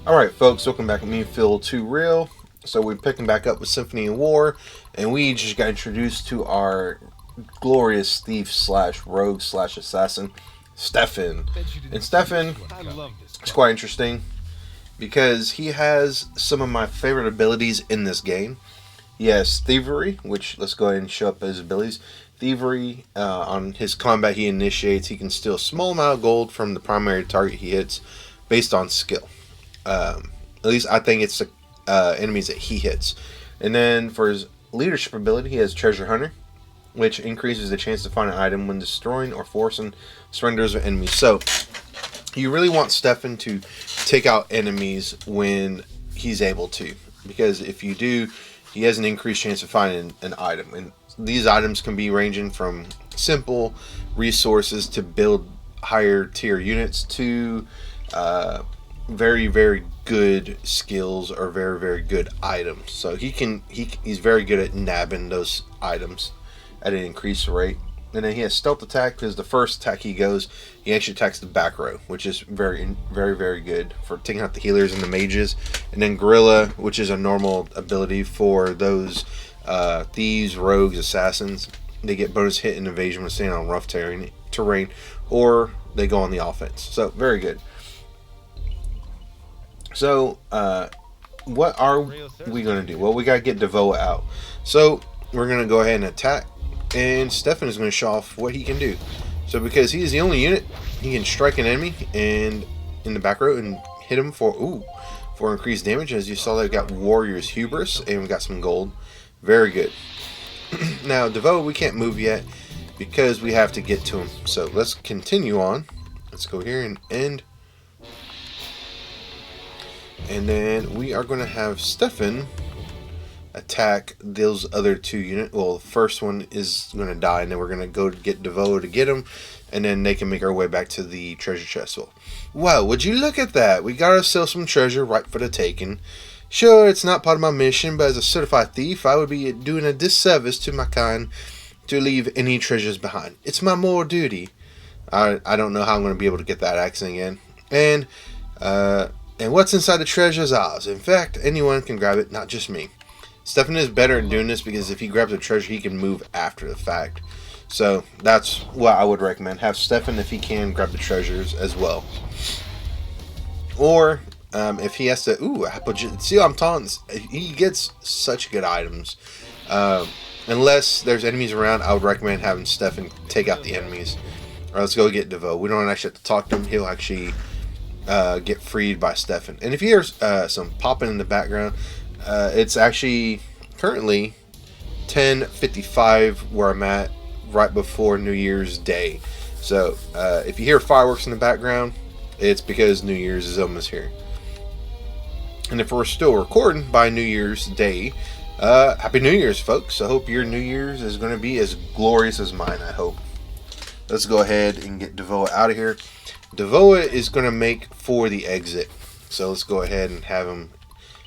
Alright folks, welcome back with me, Phil 2 Real. So we're picking back up with Symphony and War, and we just got introduced to our glorious thief slash rogue slash assassin, Stefan. And Stefan is quite interesting because he has some of my favorite abilities in this game. He has thievery, which let's go ahead and show up his abilities. Thievery, on his combat he initiates, he can steal a small amount of gold from the primary target he hits based on skill. At least I think it's the enemies that he hits. And then for his leadership ability, he has Treasure Hunter, which increases the chance to find an item when destroying or forcing surrenders of enemies. So you really want Stefan to take out enemies when he's able to, because if you do, he has an increased chance of finding an item. And these items can be ranging from simple resources to build higher tier units to very, very good skills or very, very good items. So he's very good at nabbing those items at an increased rate. And then he has stealth attack, because the first attack he actually attacks the back row, which is very, very, very good for taking out the healers and the mages. And then gorilla, which is a normal ability for those thieves, rogues, assassins. They get bonus hit and evasion when standing on rough terrain, or they go on the offense. So very good. So, what are we going to do? Well, we got to get Devoa out. So, we're going to go ahead and attack. And Stefan is going to show off what he can do. So, because he is the only unit, he can strike an enemy and in the back row and hit him for increased damage. As you saw, they got Warrior's Hubris, and we got some gold. Very good. Now, Devoa, we can't move yet because we have to get to him. So, let's continue on. Let's go here and end. And then we are going to have Stefan attack those other two units. Well, the first one is going to die, and then we're going to go get Devoa to get him, and then they can make our way back to the treasure chest. Well, would you look at that? We got ourselves some treasure right for the taking. Sure, it's not part of my mission, but as a certified thief, I would be doing a disservice to my kind to leave any treasures behind. It's my moral duty. I don't know how I'm going to be able to get that accent again. And what's inside the treasure is ours. In fact, anyone can grab it, not just me. Stefan is better at doing this because if he grabs a treasure, he can move after the fact. So that's what I would recommend. Have Stefan, if he can, grab the treasures as well. Or if he has to, see what I'm talking. He gets such good items. Unless there's enemies around, I would recommend having Stefan take out the enemies. Or let's go get Devoa. We don't actually have to talk to him. He'll actually get freed by Stefan. And if you hear some popping in the background, it's actually currently 10:55 where I'm at, right before New Year's Day. So if you hear fireworks in the background, it's because New Year's is almost here. And if we're still recording by New Year's Day, Happy New Year's, folks. I hope your New Year's is going to be as glorious as mine, I hope. Let's go ahead and get Devoa out of here. Devoa is going to make for the exit. So let's go ahead and have him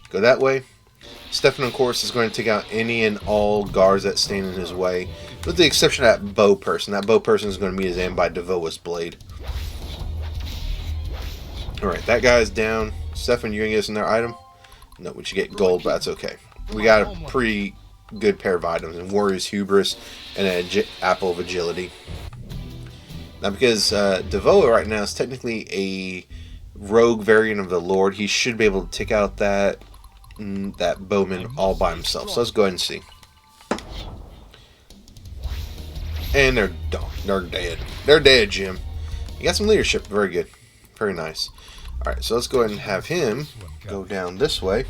go that way. Stefan, of course, is going to take out any and all guards that stand in his way, with the exception of that bow person. That bow person is going to meet his end by Devoa's blade. Alright, that guy's down. Stefan, you going to get us another item? No, we should get gold, but that's okay. We got a pretty good pair of items, and Warrior's Hubris and an Apple of Agility. Now, because Devoa right now is technically a rogue variant of the Lord, he should be able to take out that bowman all by himself. So let's go ahead and see. And they're done. They're dead. They're dead, Jim. You got some leadership. Very good. Very nice. Alright, so let's go ahead and have him go down this way.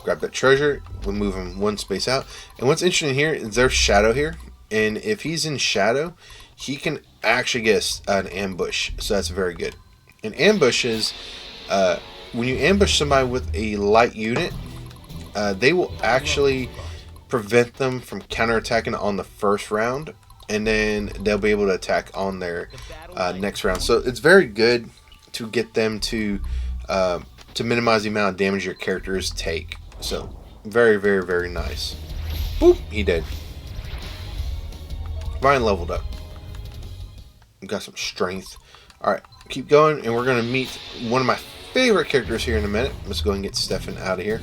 Grab that treasure. We'll move him one space out. And what's interesting here is there's shadow here. And if he's in shadow, he can actually get an ambush. So that's very good. And ambushes, when you ambush somebody with a light unit, they will actually prevent them from counterattacking on the first round. And then they'll be able to attack on their next round. So it's very good to get them to minimize the amount of damage your characters take. So very, very, very nice. Boop, he did. Vine leveled up. Got some strength. Alright, keep going, and we're going to meet one of my favorite characters here in a minute. Let's go and get Stefan out of here.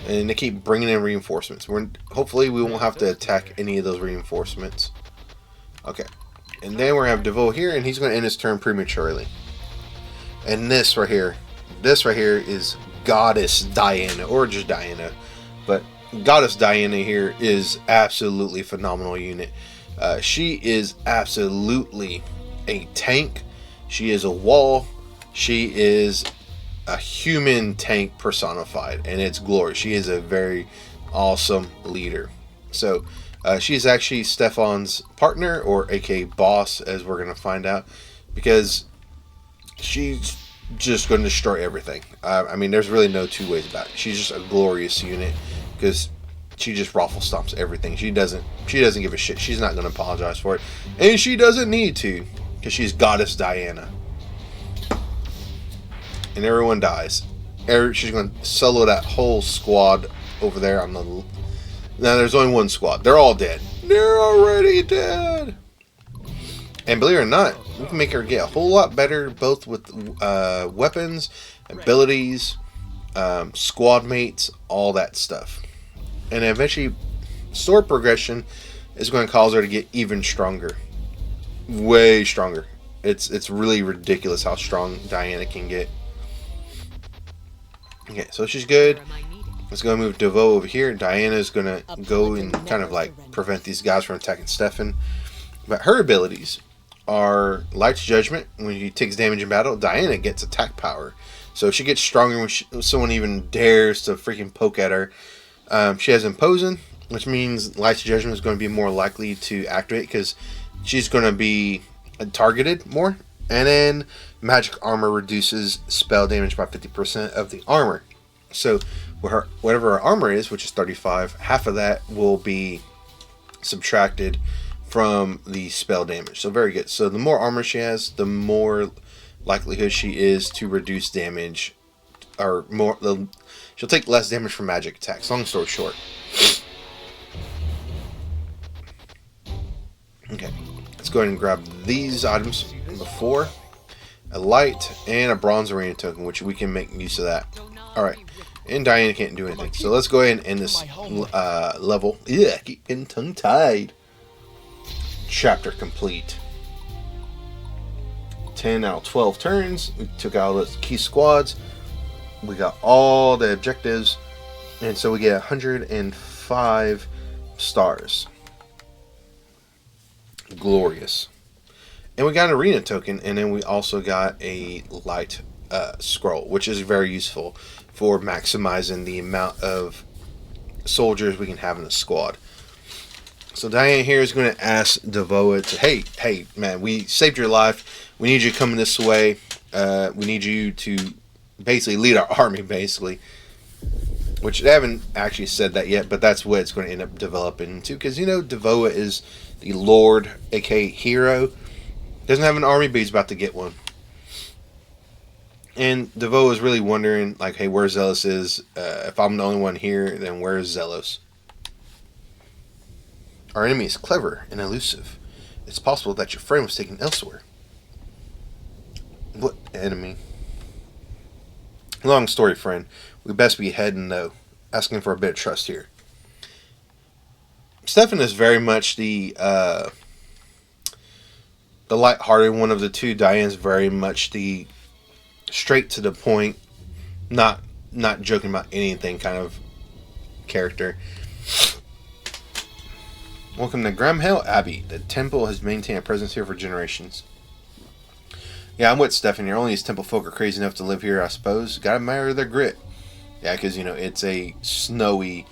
And they keep bringing in reinforcements. Hopefully we won't have to attack any of those reinforcements. Okay. And then we're going to have Devoa here, and he's going to end his turn prematurely. And this right here is Goddess Diana, or just Diana. But Goddess Diana here is absolutely phenomenal unit. She is absolutely a tank. She is a wall. She is a human tank personified, and it's glorious. She is a very awesome leader. So she's actually Stefan's partner, or aka boss, as we're going to find out, because she's just going to destroy everything. I mean, there's really no two ways about it. She's just a glorious unit because she just raffle stomps everything. She doesn't give a shit. She's not going to apologize for it, and she doesn't need to, because she's Goddess Diana. And everyone dies. She's going to solo that whole squad over there on the... Now, there's only one squad. They're all dead. They're already dead. And believe it or not, we can make her get a whole lot better, both with weapons, abilities, squad mates, all that stuff. And eventually, story progression is going to cause her to get even stronger. Way stronger. It's really ridiculous how strong Diana can get. Okay, so she's good. Let's go move Devoa over here. Diana's going to go and kind of like prevent these guys from attacking Stefan. But her abilities are Light's Judgment. When she takes damage in battle, Diana gets attack power. So she gets stronger when someone even dares to freaking poke at her. She has Imposing, which means Light's Judgment is going to be more likely to activate because she's going to be targeted more. And then Magic Armor reduces spell damage by 50% of the armor. So whatever her armor is, which is 35, half of that will be subtracted from the spell damage. So very good. So the more armor she has, the more likelihood she is to reduce damage, or more. She'll take less damage from magic attacks. Long story short. Okay, let's go ahead and grab these items before. A light and a bronze arena token, which we can make use of that. Alright, and Diana can't do anything. So let's go ahead and end this level. Yeah, keep getting tongue-tied. Chapter complete. 10 out of 12 turns. We took out the key squads. We got all the objectives. And so we get 105 stars. Glorious. And we got an arena token, and then we also got a light scroll, which is very useful for maximizing the amount of soldiers we can have in a squad. So Diana here is going to ask Devoa to, hey, man, we saved your life. We need you coming this way. We need you to basically lead our army, basically. Which they haven't actually said that yet, but that's what it's going to end up developing into. Because, you know, Devoa is the Lord, aka hero. Doesn't have an army, but he's about to get one. And Devoa is really wondering, like, hey, where Zealous is. If I'm the only one here, then where is Zealous? Our enemy is clever and elusive. It's possible that your friend was taken elsewhere. What enemy? Long story, friend. We best be heading, though. Asking for a bit of trust here. Stefan is very much the light-hearted one of the two. Diane's very much the straight to the point, not joking about anything kind of character. Welcome to Gramhale Abbey. The temple has maintained a presence here for generations. Yeah, I'm with Stefan here. Only these temple folk are crazy enough to live here, I suppose. Gotta admire their grit. Yeah, because, you know, it's a snowy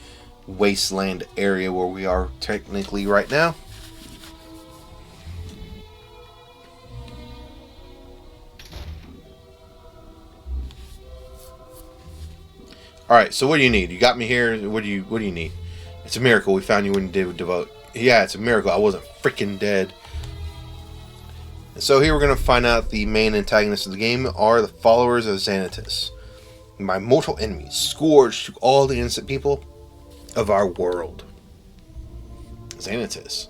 wasteland area where we are technically right now. Alright, so what do you need? You got me here. What do you need? It's a miracle we found you when you did Devote. Yeah, it's a miracle. I wasn't freaking dead. And so here we're going to find out the main antagonists of the game are the followers of Xanatus. My mortal enemies, scourge to all the innocent people of our world. Xanatus.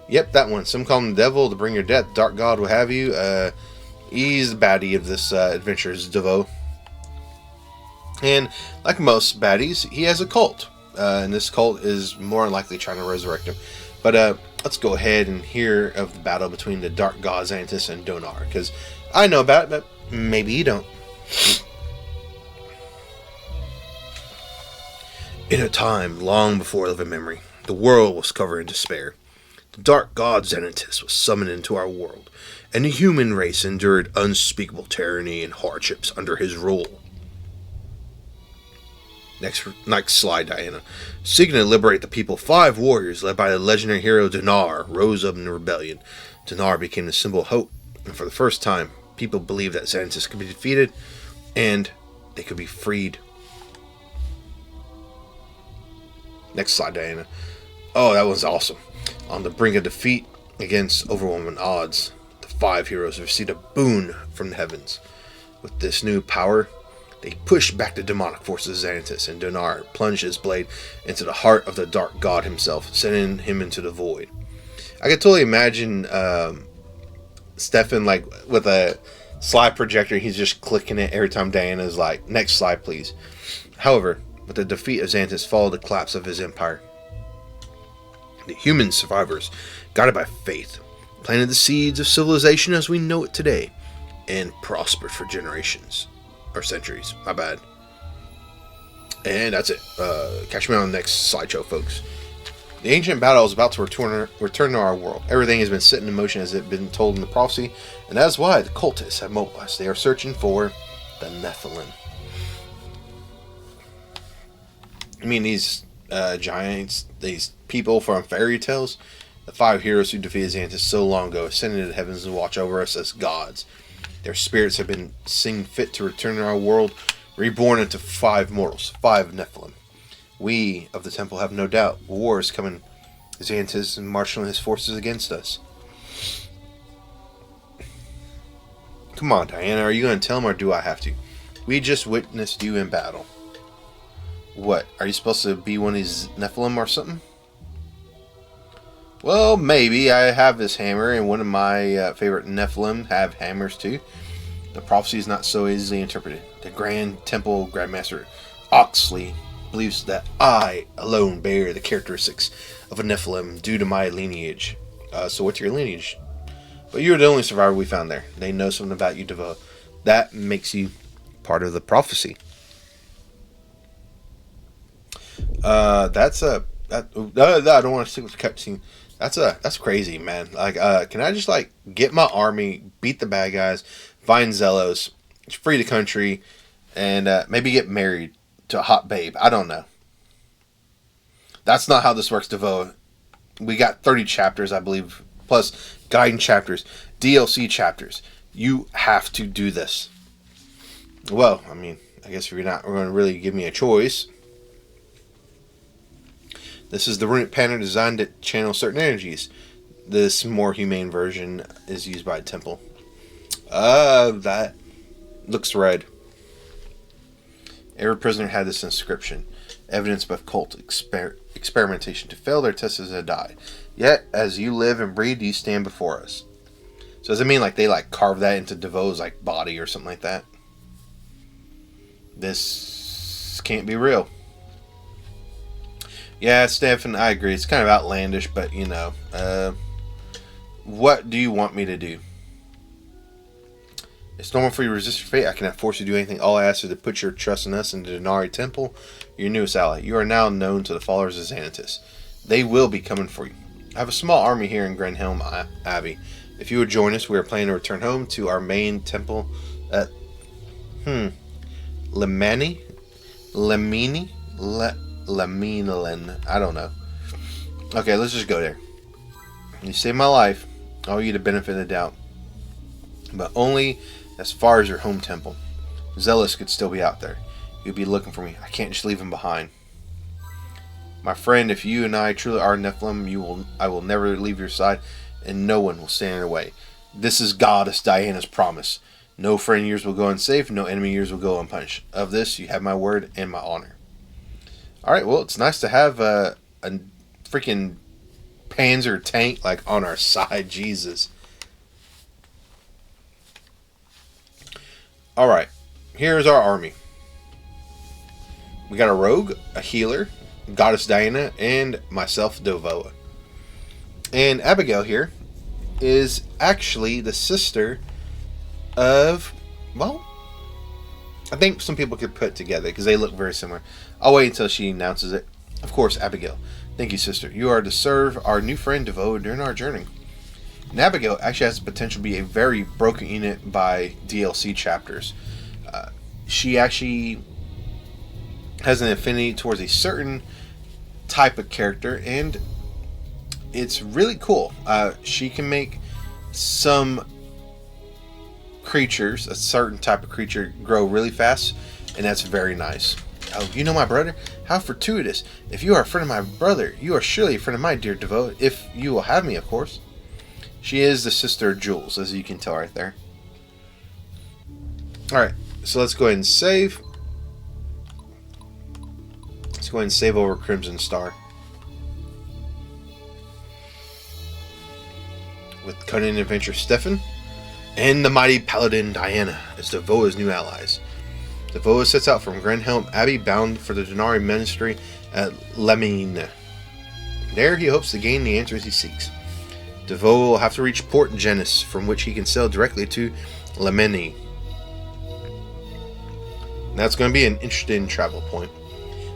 Yep, that one. Some call him the devil to bring your death. Dark god will have you. He's the baddie of this adventure, is Devoa. And like most baddies, he has a cult. And this cult is more than likely trying to resurrect him. But let's go ahead and hear of the battle between the dark god Xanthus and Donar. Because I know about it, but maybe you don't. In a time long before living memory, the world was covered in despair. The dark god Xanthus was summoned into our world, and the human race endured unspeakable tyranny and hardships under his rule. Next slide, Diana. Seeking to liberate the people, 5 warriors led by the legendary hero Donar rose up in rebellion. Donar became the symbol of hope, and for the first time, people believed that Xanthus could be defeated, and they could be freed. Next slide, Diana. Oh, that was awesome. On the brink of defeat against overwhelming odds, the 5 heroes received a boon from the heavens. With this new power, they pushed back the demonic forces of Xanthus, and Donar plunged his blade into the heart of the dark god himself, sending him into the void. I can totally imagine Stefan, like, with a slide projector, he's just clicking it every time Diana's like, next slide, please. However, with the defeat of Xanthus followed the collapse of his empire. The human survivors, guided by faith, planted the seeds of civilization as we know it today, and prospered for generations. Or centuries, my bad. And that's it. Catch me on the next slideshow, folks. The ancient battle is about to return to our world. Everything has been set in motion as it has been told in the prophecy, and that is why the cultists have mobilized. They are searching for the Nephilim. I mean, these giants, these people from fairy tales, the 5 heroes who defeated Xanthus so long ago, ascended to the heavens to watch over us as gods. Their spirits have been seen fit to return to our world, reborn into 5 mortals, 5 Nephilim. We of the temple have no doubt war is coming. Xanthus is marshaling his forces against us. Come on, Diana, are you going to tell him or do I have to? We just witnessed you in battle. What, are you supposed to be one of these Nephilim or something? Well, maybe. I have this hammer, and one of my favorite Nephilim have hammers too. The prophecy is not so easily interpreted. The Grand Temple Grandmaster Oxley believes that I alone bear the characteristics of a Nephilim due to my lineage. So what's your lineage? But you're the only survivor we found there. They know something about you, Devoa. That makes you part of the prophecy. I don't want to stick with the cutscene. That's crazy, man. Like, can I just like get my army, beat the bad guys, find Zelos, free the country, and maybe get married to a hot babe? I don't know. That's not how this works, Devoa. We got 30 chapters, I believe, plus guidance chapters, DLC chapters. You have to do this. Well, I mean, I guess if you're not going to really give me a choice. This is the runic pattern designed to channel certain energies. This more humane version is used by a temple. That looks red. Every prisoner had this inscription. Evidence of cult experimentation. To fail, their tests have died. Yet, as you live and breathe, you stand before us. So does it mean like they like carve that into Devoa's like body or something like that? This can't be real. Yeah, Stefan, I agree. It's kind of outlandish, but, you know, what do you want me to do? It's normal for you to resist your fate. I cannot force you to do anything. All I ask is to put your trust in us and the Denari Temple, your newest ally. You are now known to the followers of Xanthus. They will be coming for you. I have a small army here in Grenhelm Abbey. If you would join us, we are planning to return home to our main temple at Lemini? Laminalin. I don't know. Okay, let's just go there. You saved my life. I owe you the benefit of the doubt. But only as far as your home temple. Zealous could still be out there. You'd be looking for me. I can't just leave him behind. My friend, if you and I truly are Nephilim, I will never leave your side, and no one will stand in your way. This is Goddess Diana's promise. No friend years will go unsafe, no enemy years will go unpunished. Of this, you have my word and my honor. Alright, well, it's nice to have a freaking Panzer tank, like, on our side. Jesus. Alright, here's our army. We got a rogue, a healer, Goddess Diana, and myself, Devoa. And Abigail here is actually the sister of, well, I think some people could put it together because they look very similar. I'll wait until she announces it. Of course, Abigail. Thank you, sister. You are to serve our new friend Devoa during our journey. And Abigail actually has the potential to be a very broken unit by DLC chapters. She actually has an affinity towards a certain type of character, and it's really cool. She can make some creatures, a certain type of creature, grow really fast, and that's very nice. Oh, you know my brother? How fortuitous. If you are a friend of my brother, you are surely a friend of my dear Devoa, if you will have me, of course. She is the sister of Jules, as you can tell right there. Alright, so let's go ahead and save. Let's go ahead and save over Crimson Star. With cunning adventurer Stefan and the mighty paladin Diana as Devoa's new allies. Devoa sets out from Grenhelm Abbey bound for the Denari Ministry at Lemine. There he hopes to gain the answers he seeks. Devoa will have to reach Port Genis, from which he can sail directly to Lemine. That's going to be an interesting travel point.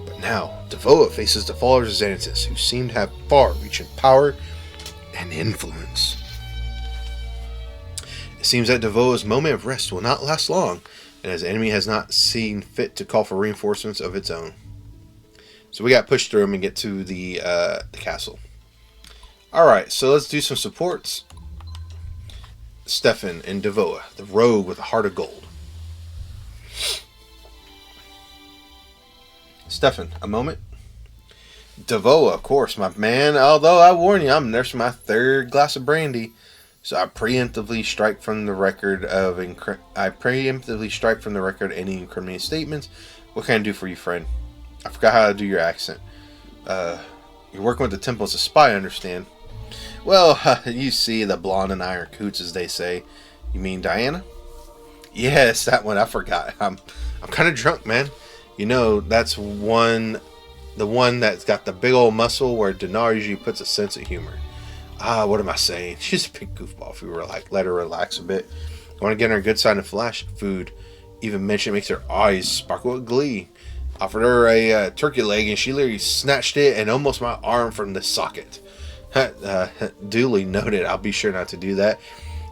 But now, Devoa faces the followers of Xanatus, who seem to have far-reaching power and influence. It seems that Devoa's moment of rest will not last long, and his enemy has not seen fit to call for reinforcements of its own. So we got to push through him and get to the castle. Alright, so let's do some supports. Stefan and Devoa, the rogue with a heart of gold. Stefan, a moment. Devoa, of course, my man. Although I warn you, I'm nursing my third glass of brandy. So I preemptively strike from the record any incriminating statements. What can I do for you, friend? I forgot how to do your accent. You're working with the temple as a spy, I understand. Well, you see, the blonde and iron coots, as they say. You mean Diana? Yes, that one. I forgot. I'm kind of drunk, man. You know, that's the one that's got the big old muscle where Dinar usually puts a sense of humor. What am I saying? She's a big goofball. If we were like, let her relax a bit. I want to get her a good sign of flash food. Even mention it makes her eyes sparkle with glee. Offered her a turkey leg, and she literally snatched it and almost my arm from the socket. Duly noted. I'll be sure not to do that.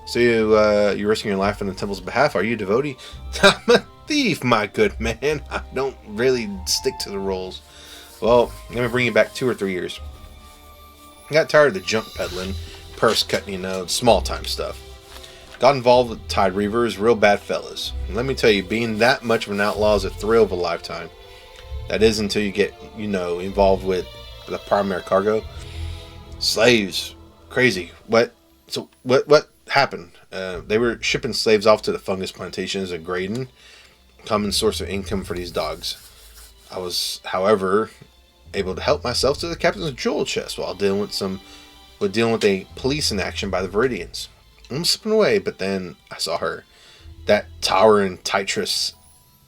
So you're risking your life on the temple's behalf. Are you a devotee? I'm a thief, my good man. I don't really stick to the rules. Well, let me bring you back 2 or 3 years. I got tired of the junk peddling, purse cutting, small time stuff. Got involved with Tide Reavers, real bad fellas. And let me tell you, being that much of an outlaw is a thrill of a lifetime. That is until you get, involved with the primary cargo. Slaves. Crazy. What happened? They were shipping slaves off to the fungus plantations of Graydon. Common source of income for these dogs. I was, however, able to help myself to the captain's jewel chest while dealing with a police in action by the Viridians. I'm slipping away, but then I saw her. That towering titaness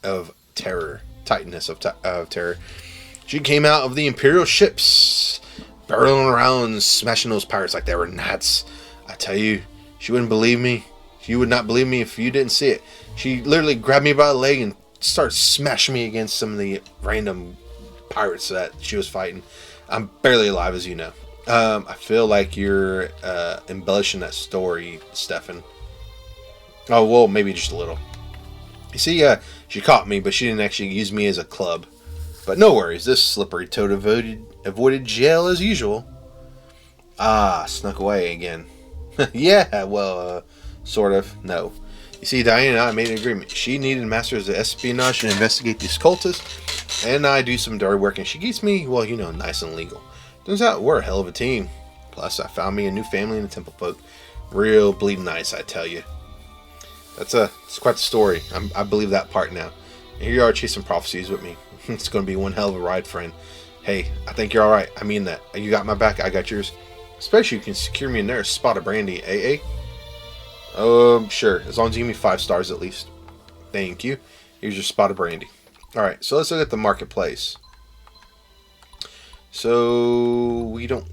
of terror. She came out of the Imperial ships, barreling around and smashing those pirates like they were gnats. I tell you, she wouldn't believe me. You would not believe me if you didn't see it. She literally grabbed me by the leg and started smashing me against some of the random pirates that she was fighting. I'm barely alive, as you know. I feel like you're embellishing that story, Stefan. Oh, well, maybe just a little. You see, she caught me, but she didn't actually use me as a club. But no worries, this slippery toad avoided jail as usual. Snuck away again. Yeah, well, sort of. No. You see, Diana and I made an agreement. She needed masters of espionage to investigate these cultists, and I do some dirty work, and she keeps me, well, nice and legal. Turns out we're a hell of a team. Plus, I found me a new family in the temple folk. Real bleeding nice, I tell you. It's quite the story. I believe that part now. And here you are chasing prophecies with me. It's going to be one hell of a ride, friend. Hey, I think you're alright. I mean that. You got my back, I got yours. Especially if you can secure me a nurse spot of brandy, eh? Sure. As long as you give me 5 stars at least. Thank you. Here's your spot of brandy. Alright, so let's look at the marketplace. So, we don't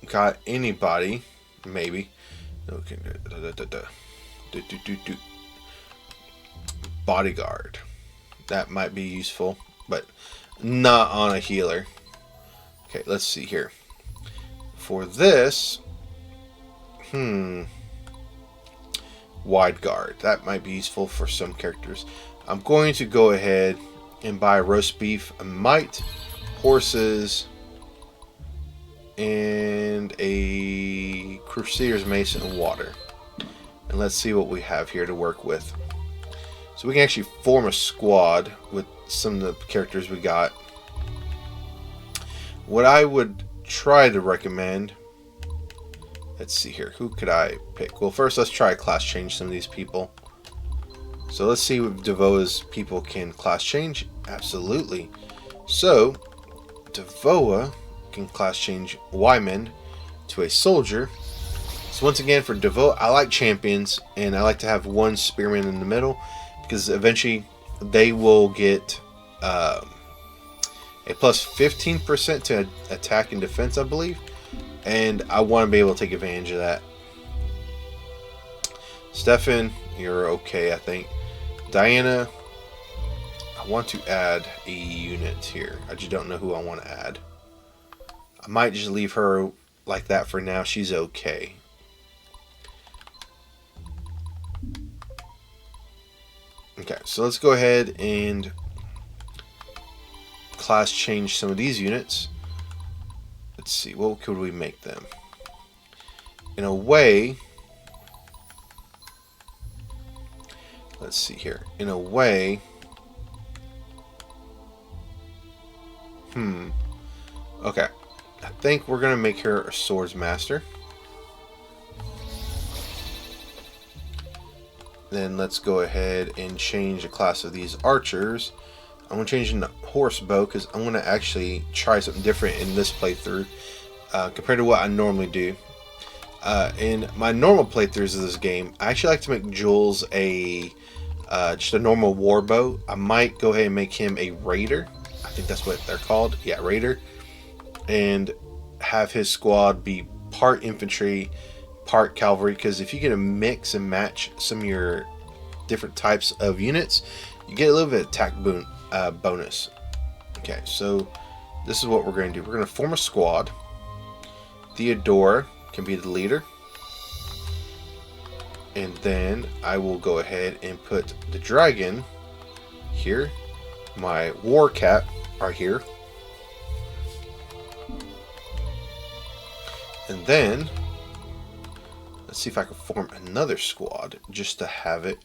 got anybody. Maybe. Okay. Bodyguard. That might be useful, but not on a healer. Okay, let's see here. For this, wide guard. That might be useful for some characters. I'm going to go ahead and buy roast beef, a mite, horses, and a Crusader's Mace and water. And let's see what we have here to work with. So we can actually form a squad with some of the characters we got. What I would try to recommend, let's see here, who could I pick? Well, first let's try class change some of these people. So let's see if Devoa's people can class change. Absolutely. So Devoa can class change Wyman to a soldier. So once again, for Devoa, I like champions, and I like to have one spearman in the middle, because eventually they will get a plus 15% to attack and defense, I believe, and I want to be able to take advantage of that. Stefan, you're okay, I think. Diana, I want to add a unit here. I just don't know who I want to add. I might just leave her like that for now. She's okay. Okay, so let's go ahead and class change some of these units. Let's see, what could we make them? In a way, let's see here. In a way, okay. I think we're gonna make her a swords master. Then let's go ahead and change the class of these archers. I'm going to change into horse bow, because I'm going to actually try something different in this playthrough compared to what I normally do. In my normal playthroughs of this game, I actually like to make Jules just a normal war bow. I might go ahead and make him a raider. I think that's what they're called. Yeah, raider. And have his squad be part infantry, part cavalry, because if you get a mix and match some of your different types of units, you get a little bit of attack bonus. Okay, so this is what we're going to do. We're going to form a squad. Theodora can be the leader, and then I will go ahead and put the dragon here, my war cat right here, and then let's see if I can form another squad just to have it.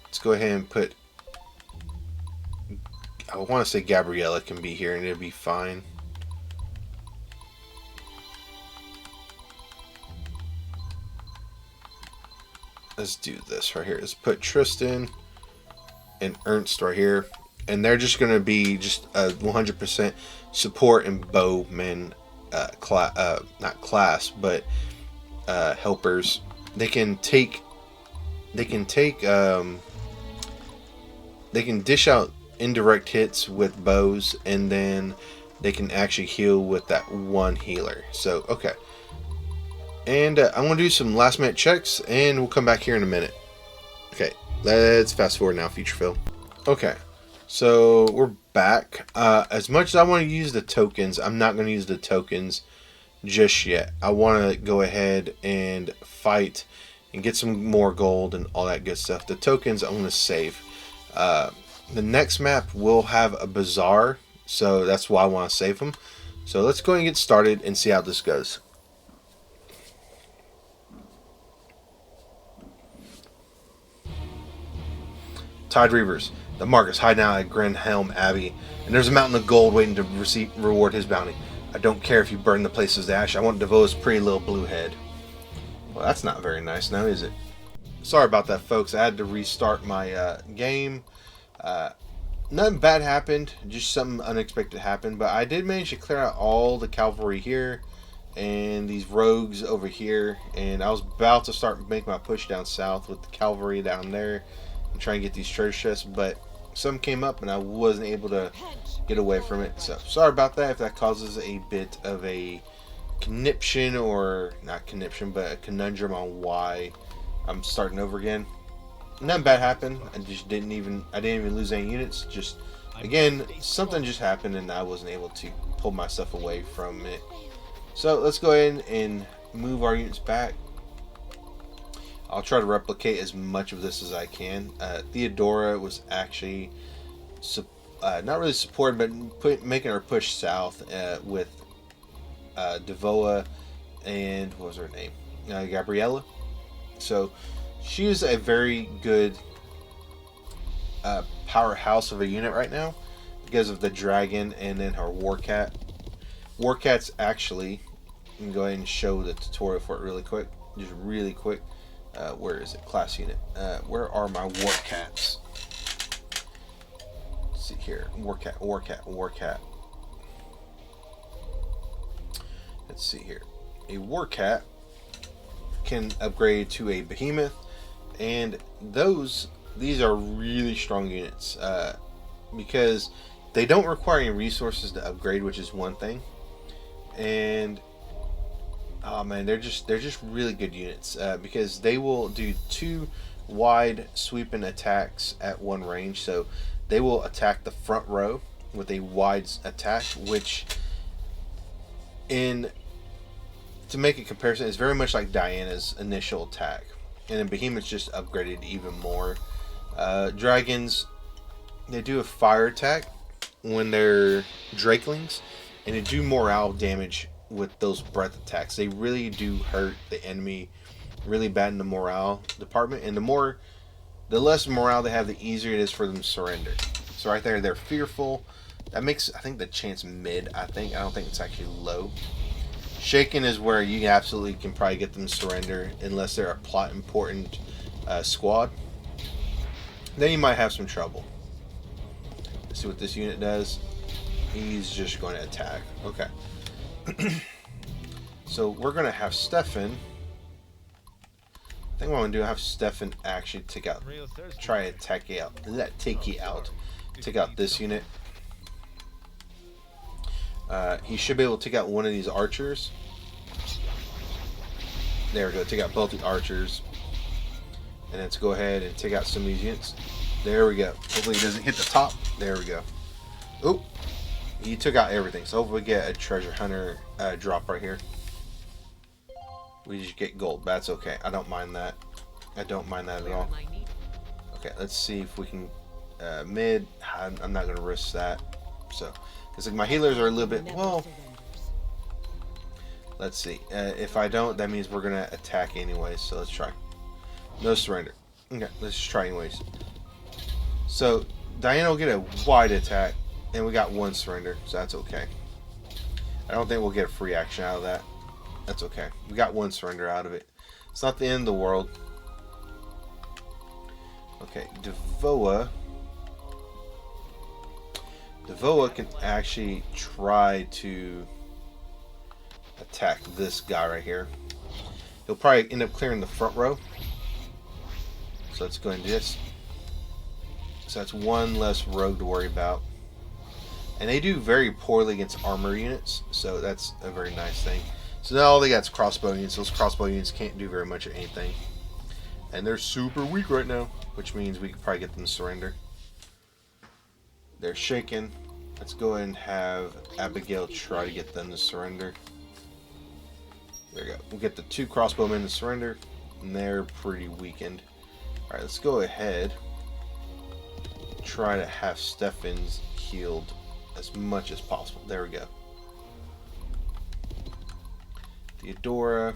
Let's go ahead and put, I want to say Gabriella can be here and it'll be fine. Let's do this right here. Let's put Tristan and Ernst right here. And they're just going to be just a 100% support and bowmen. Not class, but helpers. They can dish out indirect hits with bows, and then they can actually heal with that one healer. So okay, and I'm gonna do some last minute checks, and we'll come back here in a minute. Okay, let's fast forward now, feature fill. Okay, so we're back. As much as I want to use the tokens, I'm not going to use the tokens just yet. I want to go ahead and fight and get some more gold and all that good stuff. The tokens I'm going to save. The next map will have a bazaar, so that's why I want to save them. So let's go and get started and see how this goes. Tide Reavers. The Mark is hiding out at Grenhelm Abbey, and there's a mountain of gold waiting to reward his bounty. I don't care if you burn the place to ash. I want Devoa's pretty little blue head. Well, that's not very nice now, is it? Sorry about that, folks. I had to restart my game. Nothing bad happened. Just something unexpected happened. But I did manage to clear out all the cavalry here. and these rogues over here. And I was about to start making my push down south with the cavalry down there and try and get these treasure chests, but some came up and I wasn't able to get away from it. So sorry about that if that causes a bit of a conniption, or not conniption, but a conundrum on why I'm starting over again. Nothing bad happened. I didn't even lose any units. Just again, something just happened and I wasn't able to pull myself away from it. So let's go ahead and move our units back. I'll try to replicate as much of this as I can. Theodora was actually not really supported, but making her push south with Devoa and what was her name? Gabriella. So she is a very good powerhouse of a unit right now because of the dragon and then her warcat. Warcat's actually, you can go ahead and show the tutorial for it really quick. Just really quick. Where is it? Class unit. Where are my warcats? Let's see here. Warcat. Let's see here. A warcat can upgrade to a behemoth, and these are really strong units because they don't require any resources to upgrade, which is one thing. And oh man, they're just really good units because they will do 2 wide sweeping attacks at one range. So they will attack the front row with a wide attack, which to make a comparison, is very much like Diana's initial attack, and then Behemoth's just upgraded even more. Dragons, they do a fire attack when they're Drakelings, and they do morale damage with those breath attacks. They really do hurt the enemy really bad in the morale department, and the less morale they have, the easier it is for them to surrender. So right there, they're fearful. That makes, I think, the chance mid. I don't think it's actually low. Shaken is where you absolutely can probably get them to surrender unless they're a plot important squad. Then you might have some trouble. Let's see what this unit does. He's just going to attack. Okay. So we're going to have Stefan. I think what I'm going to do, I have Stefan actually take out this unit. He should be able to take out one of these archers. There we go, take out both the archers. And let's go ahead and take out some of these units. There we go. Hopefully he doesn't hit the top. There we go. Oop. He took out everything. So hopefully we get a treasure hunter drop right here. We just get gold. That's okay. I don't mind that. I don't mind that at all. Okay, let's see if we can mid. I'm not going to risk that. So, because like my healers are a little bit, well, let's see. If I don't, that means we're going to attack anyways. So let's try. No surrender. Okay, let's just try anyways. So Diana will get a wide attack, and we got 1 surrender, so that's okay. I don't think we'll get a free action out of that. That's okay. We got 1 surrender out of it. It's not the end of the world. Okay, Devoa. Devoa can actually try to attack this guy right here. He'll probably end up clearing the front row. So let's go and do this. So that's 1 less rogue to worry about. And they do very poorly against armor units, so that's a very nice thing. So now all they got is crossbow units. Those crossbow units can't do very much of anything. And they're super weak right now, which means we could probably get them to surrender. They're shaken. Let's go ahead and have Abigail try to get them to surrender. There we go. We'll get the 2 crossbowmen to surrender, and they're pretty weakened. Alright, let's go ahead. Try to have Stefan's healed as much as possible. There we go. Theodora.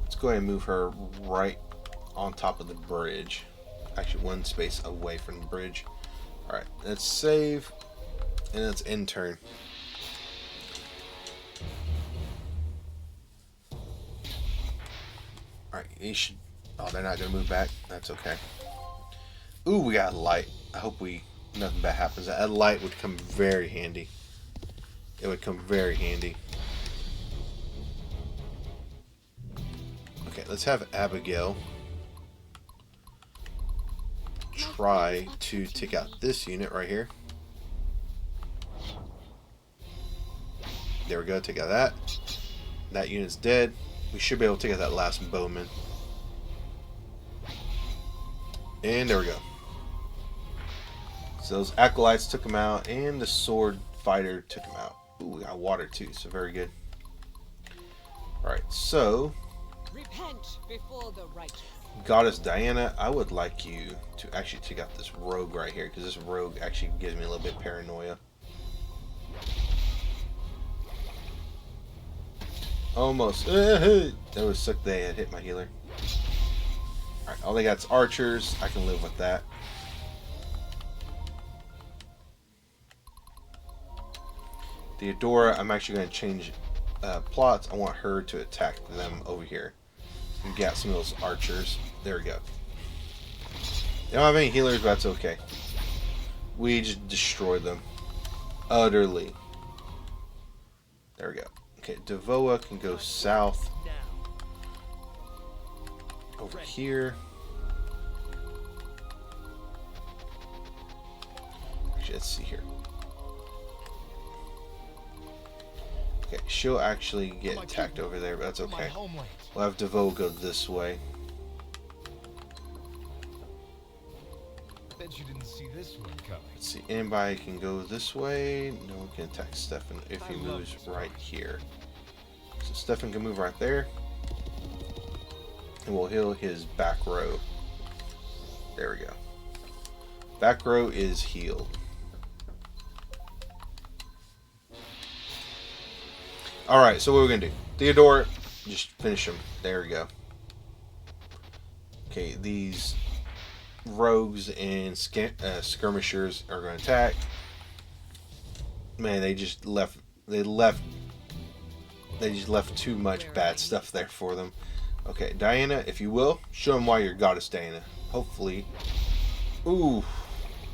Let's go ahead and move her right on top of the bridge. Actually, 1 space away from the bridge. Alright, let's save. And let's end turn. Alright, he should... Oh, they're not going to move back. That's okay. Ooh, we got light. I hope we nothing bad happens. That light would come very handy. It would come very handy. Okay, let's have Abigail try to take out this unit right here. There we go, take out that. That unit's dead. We should be able to take out that last bowman. And there we go. So those acolytes took him out, and the sword fighter took him out. Ooh, we got water too, so very good. Alright, so Repent before the righteous. Goddess Diana, I would like you to actually take out this rogue right here, because this rogue actually gives me a little bit paranoia. Almost. That would suck they had hit my healer. Alright, all they got is archers. I can live with that. Theodora, I'm actually going to change plots. I want her to attack them over here. And get some of those archers. There we go. They don't have any healers, but that's okay. We just destroy them. Utterly. There we go. Okay, Devoa can go south. Over here. Actually, let's see here. Okay, she'll actually get attacked over there, but that's okay. We'll have Devoa go this way. Bet you didn't see this one coming. Let's see, anybody can go this way. No one can attack Stefan if he moves right here. So Stefan can move right there. And we'll heal his back row. There we go. Back row is healed. Alright, so what we're going to do. Theodora, just finish him. There we go. Okay, these rogues and skirmishers are going to attack. Man, they just left too much bad stuff there for them. Okay, Diana, if you will, show them why you're Goddess Diana. Hopefully. Ooh,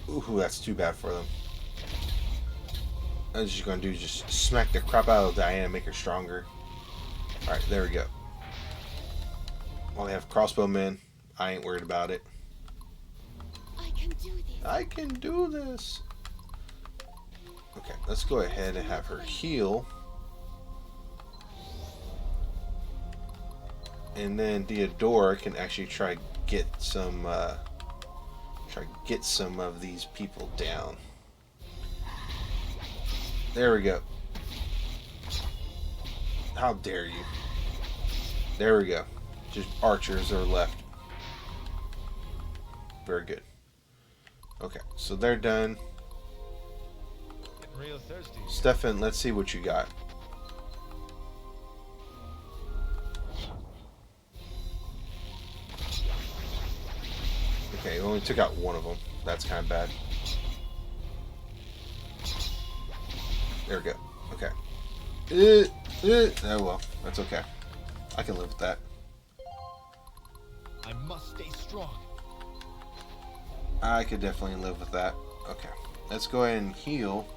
that's too bad for them. I'm just going to do is just smack the crap out of Diana and make her stronger. Alright, there we go. Well, they have crossbowmen. I ain't worried about it. I can do this. I can do this. Okay, let's go ahead and have her heal. And then Theodora can actually try get some of these people down. There we go. How dare you? There we go. Just archers are left. Very good. Okay, so they're done. Getting real thirsty. Stefan, let's see what you got. Okay, we only took out one of them. That's kind of bad. There we go. Okay. Oh well, that's okay. I can live with that. I must stay strong. I could definitely live with that. Okay. Let's go ahead and heal.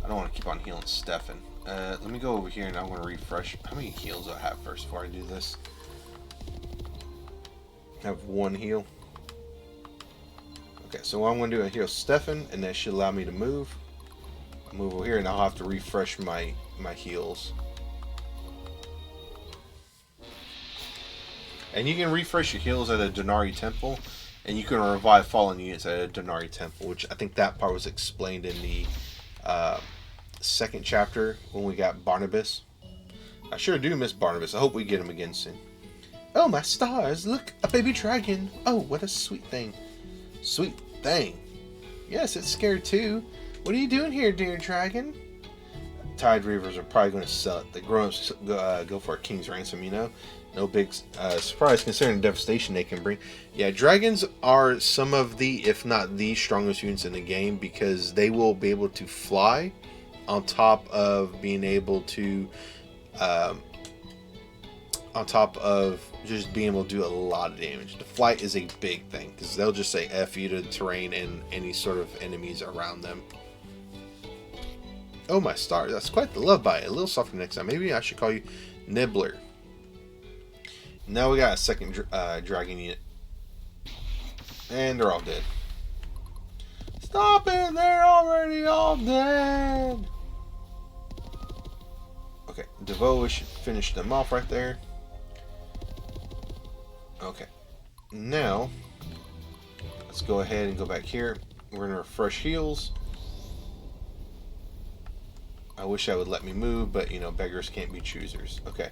I don't want to keep on healing Stefan. Let me go over here and I'm going to refresh. How many heals do I have first before I do this? I have one heal. Okay, so what I'm going to do is heal Stefan, and that should allow me to move. I'll move over here, and I'll have to refresh my heals. And you can refresh your heals at a Denari Temple, and you can revive fallen units at a Denari Temple, which I think that part was explained in the second chapter when we got Barnabas. I sure do miss Barnabas. I hope we get him again soon. Oh, my stars! Look, a baby dragon! Oh, what a sweet thing. Sweet thing. Yes, it's scared too. What are you doing here, dear dragon? Tide Reavers are probably going to sell it. The grown-ups go for a king's ransom, you know? No big surprise considering the devastation they can bring. Yeah, dragons are some of the, if not the strongest units in the game, because they will be able to fly on top of being able to on top of just being able to do a lot of damage. The flight is a big thing because they'll just say F you to the terrain and any sort of enemies around them. Oh my stars, that's quite the love bite. A little softer next time. Maybe I should call you Nibbler. Now we got a second dragon unit. And they're all dead. Stop it! They're already all dead! Okay, Devoa should finish them off right there. Okay. Now, let's go ahead and go back here. We're going to refresh heals. I wish I would let me move, but, you know, beggars can't be choosers. Okay.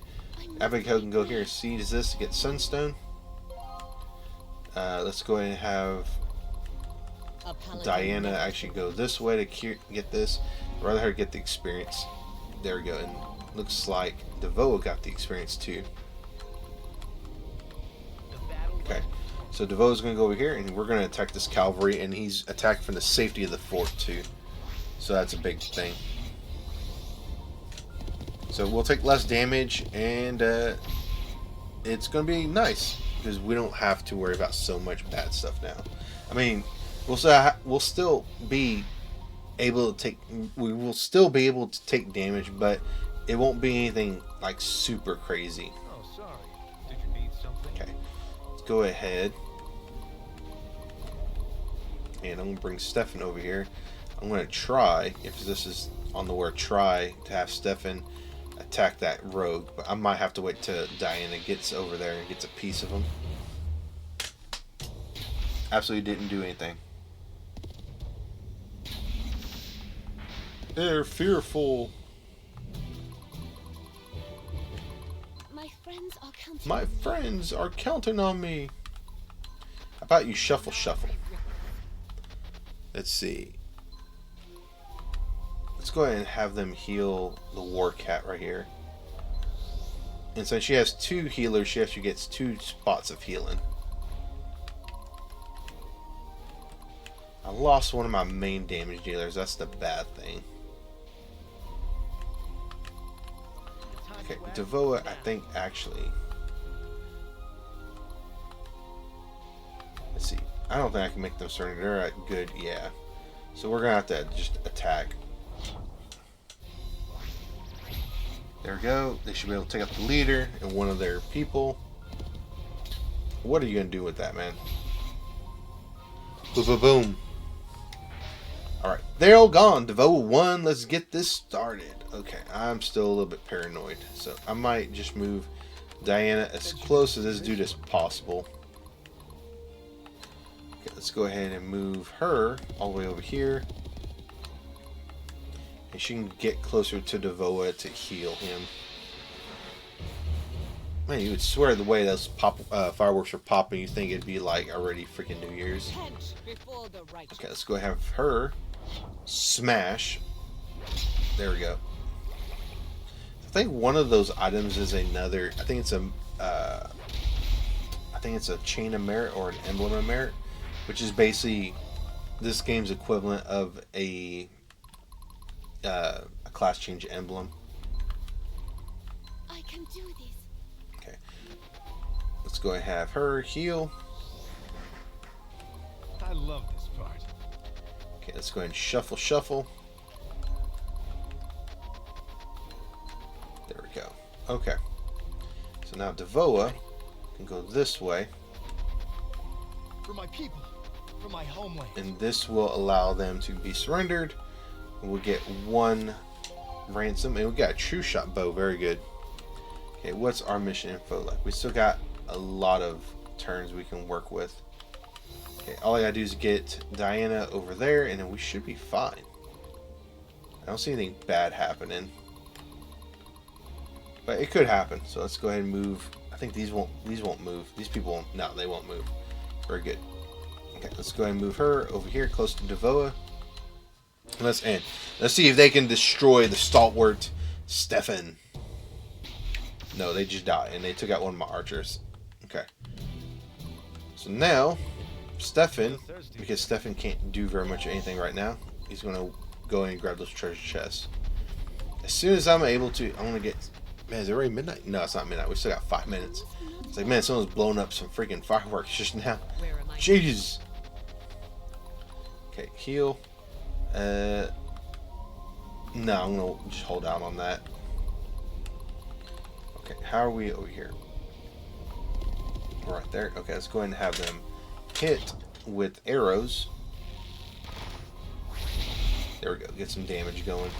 Abigail can go here and seize this to get Sunstone. Let's go ahead and have Diana actually go this way to get this. I'd rather her get the experience. There we go. And looks like Devoa got the experience too. Okay. So Devoa's going to go over here and we're going to attack this cavalry. And he's attacked from the safety of the fort too. So that's a big thing. So we'll take less damage and it's going to be nice. Because we don't have to worry about so much bad stuff now. I mean, we'll still be able to take. We will still be able to take damage, but it won't be anything like super crazy. Oh, sorry. Did you need something? Okay, let's go ahead, and I'm gonna bring Stefan over here. I'm gonna try, if this is on the word try, to have Stefan attack that rogue, but I might have to wait till Diana gets over there and gets a piece of him. Absolutely didn't do anything. They're fearful. My friends are counting. My friends are counting on me. How about you shuffle? Let's see. Let's go ahead and have them heal the war cat right here. And since she has 2 healers, she actually gets 2 spots of healing. I lost one of my main damage dealers. That's the bad thing. Okay, Devoa, I think actually. Let's see. I don't think I can make them surrender. They're at good, yeah. So we're gonna have to just attack. There we go. They should be able to take out the leader and one of their people. What are you going to do with that, man? Boom, boom, boom. Alright, they're all gone. Devoa won. Let's get this started. Okay, I'm still a little bit paranoid. So I might just move Diana as close to this dude as possible. Okay, let's go ahead and move her all the way over here. And she can get closer to Devoa to heal him. Man, you would swear the way those fireworks are popping, you think it'd be like already freaking New Year's. Okay, let's go have her smash. There we go. I think one of those items is another. I think it's a chain of merit or an emblem of merit, which is basically this game's equivalent of a class change emblem. I can do this. Okay. Let's go ahead and have her heal. I love this part. Okay, let's go ahead and shuffle. There we go. Okay. So now Devoa can go this way. For my people, for my homeland. And this will allow them to be surrendered. We'll get 1 ransom, and we got a true shot bow. Very good. Okay, what's our mission info like? We still got a lot of turns we can work with. Okay, all I gotta do is get Diana over there, and then we should be fine. I don't see anything bad happening, but it could happen. So let's go ahead and move. I think these won't move. These people won't. No, they won't move. Very good. Okay, let's go ahead and move her over here, close to Devoa. Let's end. Let's see if they can destroy the stalwart Stefan. No, they just died, and they took out one of my archers. Okay. So now, Stefan, because Stefan can't do very much of anything right now, he's going to go in and grab those treasure chests. As soon as I'm able to, I'm going to get Man, is it already midnight? No, it's not midnight. We still got 5 minutes. It's like, man, someone's blown up some freaking fireworks just now. Jeez. Okay, heal. No, I'm gonna just hold out on that. Okay, how are we over here? Right there. Okay, let's go ahead and have them hit with arrows. There we go. Get some damage going.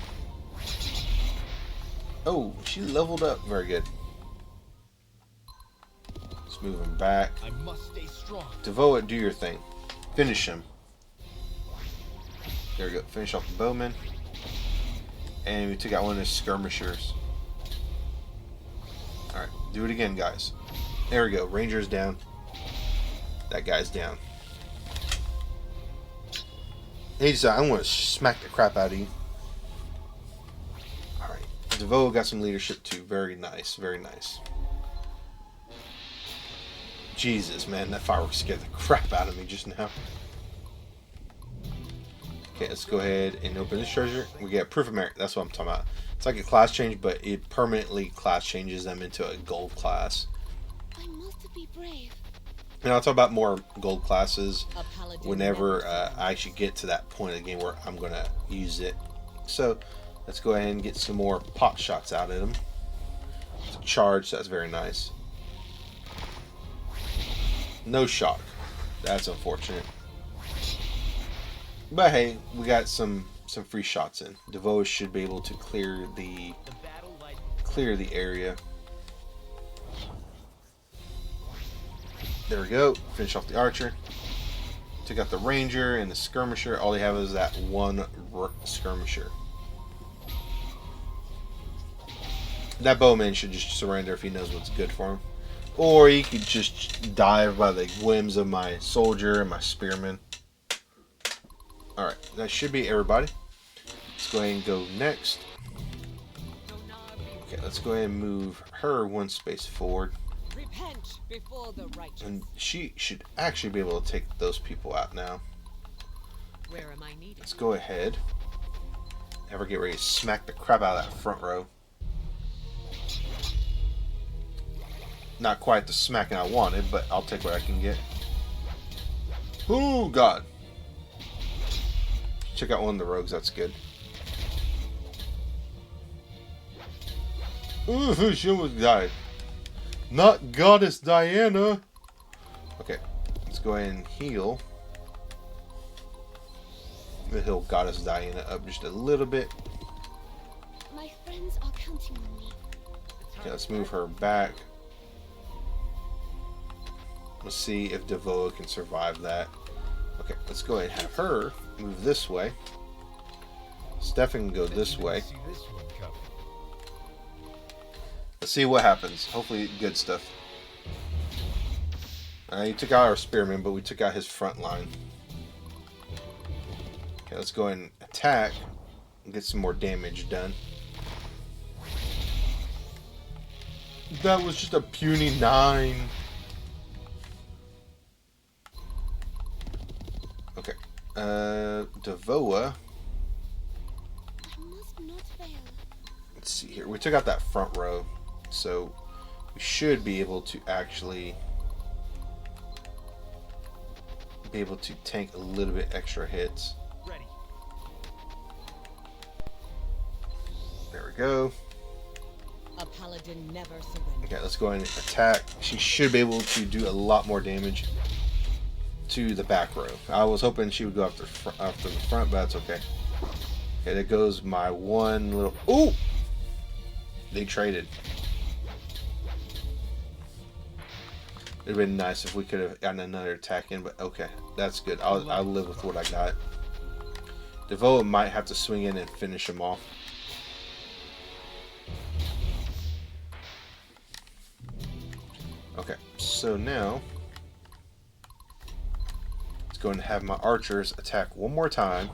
Oh, she leveled up. Very good. Let's move him back. I must stay strong. Devoa, do your thing. Finish him. There we go. Finish off the bowman. And we took out one of his skirmishers. Alright, do it again, guys. There we go. Ranger's down. That guy's down. He decided, I'm going to smack the crap out of you. Alright. Devoa got some leadership too. Very nice. Very nice. Jesus, man. That firework scared the crap out of me just now. Okay, let's go ahead and open this treasure. We get proof of merit. That's what I'm talking about. It's like a class change, but it permanently class changes them into a gold class. I must be brave. And I'll talk about more gold classes whenever I actually get to that point of the game where I'm going to use it. So, let's go ahead and get some more pot shots out of them. It's a charge, so that's very nice. No shock. That's unfortunate. But hey, we got some free shots in. Devoa should be able to clear the area. There we go. Finish off the archer. Took out the ranger and the skirmisher. All they have is that one skirmisher. That bowman should just surrender if he knows what's good for him. Or he could just die by the whims of my soldier and my spearman. Alright, that should be everybody. Let's go ahead and go next. Okay, let's go ahead and move her one space forward. Repent before the righteous. And she should actually be able to take those people out now. Where am I needed? Let's go ahead. Have her get ready to smack the crap out of that front row. Not quite the smacking I wanted, but I'll take what I can get. Oh, God. Check out one of the rogues, that's good. Ooh, she almost died. Not Goddess Diana. Okay, let's go ahead and heal. We'll heal Goddess Diana up just a little bit. My friends are counting on me. Okay, let's move her back. Let's see if Devoa can survive that. Okay, let's go ahead and have her move this way. Stefan can go this way. Let's see what happens. Hopefully good stuff. He took out our spearman, but we took out his front line. Okay, let's go ahead and attack and get some more damage done. That was just a puny 9. Okay. Devoa. I must not fail. Let's see here. We took out that front row, so we should be able to actually be able to tank a little bit extra hits. Ready. There we go. A paladin never surrenders. Okay, let's go ahead and attack. She should be able to do a lot more damage to the back row. I was hoping she would go after the front, but that's okay. Okay, there goes my one little... Ooh! They traded. It would have been nice if we could have gotten another attack in, but okay. That's good. I'll live with what I got. Devoa might have to swing in and finish him off. Okay, so now let's go and have my archers attack one more time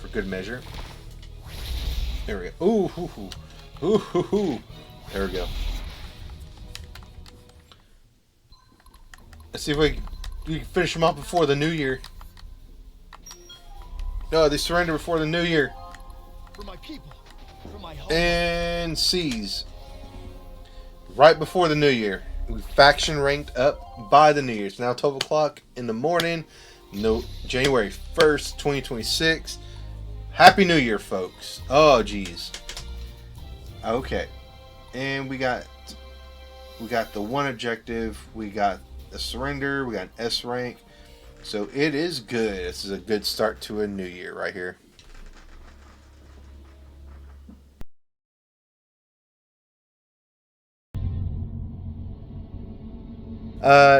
for good measure. There we go. Ooh, hoo, hoo. Ooh, hoo, hoo. There we go. Let's see if we can finish them off before the new year. No, they surrender before the new year. For my people. from my home. And sees right before the new year. We faction ranked up by the new year. It's now 12 o'clock in the morning. No, January 1st, 2026. Happy New Year, folks. Oh, geez. Okay. And we got the one objective. We got a surrender. We got an S rank. So it is good. This is a good start to a new year right here.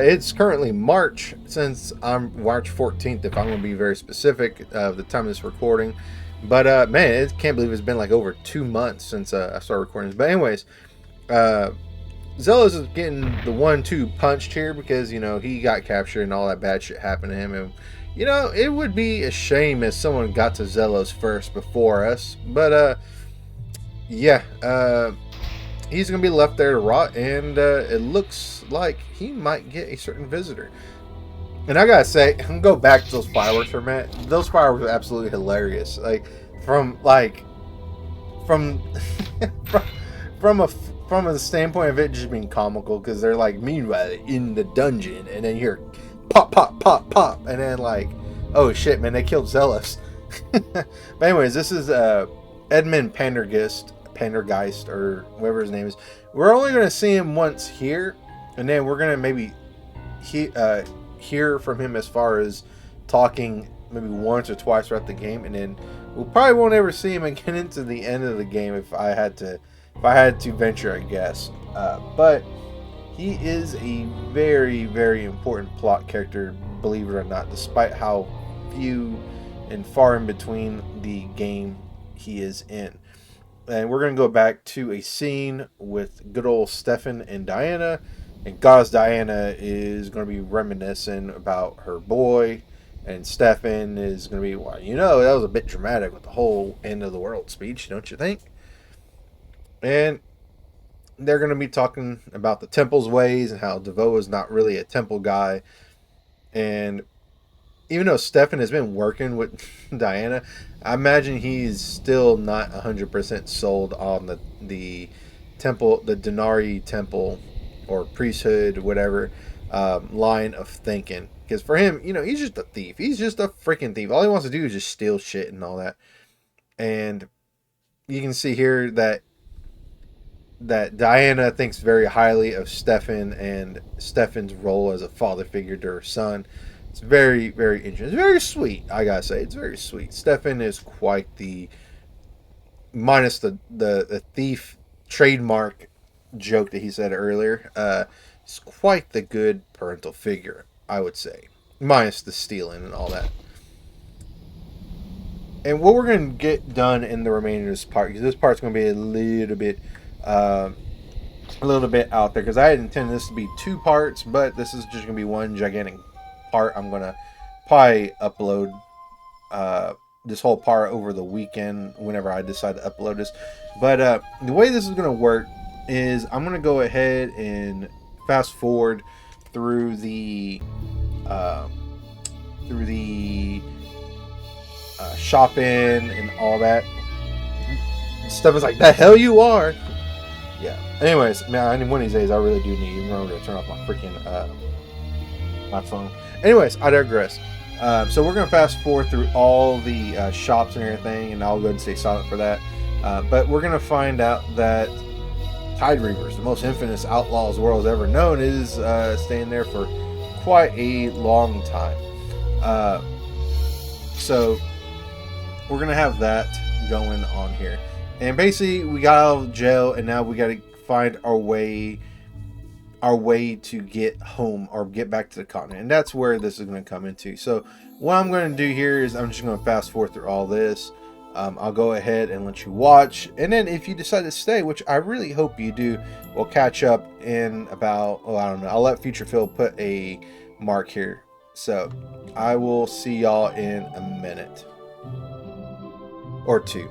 It's currently March, since I'm March 14th, if I'm going to be very specific of the time of this recording. But man, I can't believe it's been like over 2 months since I started recording this. But anyways, Zealous is getting the 1-2 punched here because, you know, he got captured and all that bad shit happened to him. And, you know, it would be a shame if someone got to Zealous first before us. But yeah, he's going to be left there to rot, and it looks like he might get a certain visitor. And I gotta say, I'm go back to those fireworks for a minute. Those fireworks are absolutely hilarious. Like, from from from a standpoint of it just being comical, because they're like, meanwhile in the dungeon, and then you hear pop, pop, pop, pop, and then like, oh shit, man, they killed Zealous. But anyways, this is Edmund Pendergeist, or whatever his name is. We're only going to see him once here, and then we're going to maybe hear from him as far as talking maybe once or twice throughout the game, and then we'll probably won't ever see him again into the end of the game if I had to venture a guess. But he is a very, very important plot character, believe it or not, despite how few and far in between the game he is in. And we're going to go back to a scene with good old Stefan and Diana. And God's Diana is going to be reminiscing about her boy. And Stefan is going to be, well, you know, that was a bit dramatic with the whole end of the world speech, don't you think? And they're going to be talking about the temple's ways and how Devoa is not really a temple guy. And even though Stefan has been working with Diana, I imagine he's still not 100% sold on the temple, the Denari temple or priesthood, whatever, line of thinking. Because for him, you know, he's just a thief. He's just a freaking thief. All he wants to do is just steal shit and all that. And you can see here that Diana thinks very highly of Stefan and Stefan's role as a father figure to her son. It's very, very interesting. It's very sweet, I gotta say. It's very sweet. Stefan is quite the, minus the thief trademark joke that he said earlier, it's quite the good parental figure, I would say. Minus the stealing and all that. And what we're going to get done in the remainder of this part, because this part's going to be a little bit out there, because I had intended this to be 2 parts, but this is just going to be one gigantic part. I'm going to probably upload this whole part over the weekend whenever I decide to upload this. But the way this is going to work is I'm going to go ahead and fast forward through the shopping and all that. Stuff is like, the hell you are. Yeah. Anyways, man, one of these days I really do need to remember to turn off my freaking my phone. Anyways, I digress. So we're gonna fast forward through all the shops and everything, and I'll go ahead and stay silent for that. But we're gonna find out that Tide Reavers, the most infamous outlaws the world's ever known, is staying there for quite a long time. So we're gonna have that going on here, and basically we got out of jail, and now we got to find our way to get home or get back to the continent, and that's where this is going to come into. So what I'm going to do here is I'm just going to fast forward through all this. I'll go ahead and let you watch, and then if you decide to stay, which I really hope you do, we'll catch up in about, I don't know, I'll let Future Phil put a mark here. So I will see y'all in a minute or 2.